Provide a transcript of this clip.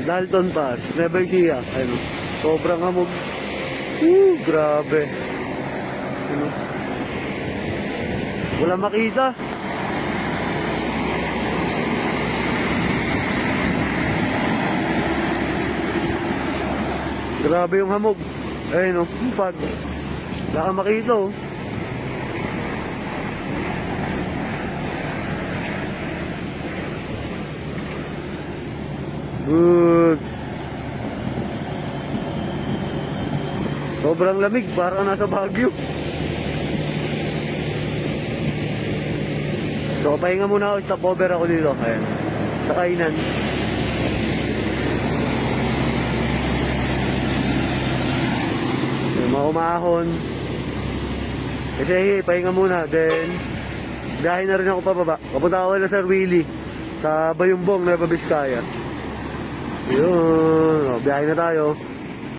Dalton Pass, Nueva Ecija. Ayun, sobrang hamog. Grabe. Ano? Wala makita. Grabe yung hamog. Ayun, pag wala kang makita, oh. Goods. Sobrang lamig, parang nasa Baguio. So, pahinga muna ako, stop over ako dito. Ayan, sa kainan. Yung mga umahon. Kasi, pahinga muna. Then, biyahe na rin ako pababa. Kapunta ako na Sir Willie sa Bayumbong, Nueva Vizcaya. Yun, biyahe na tayo.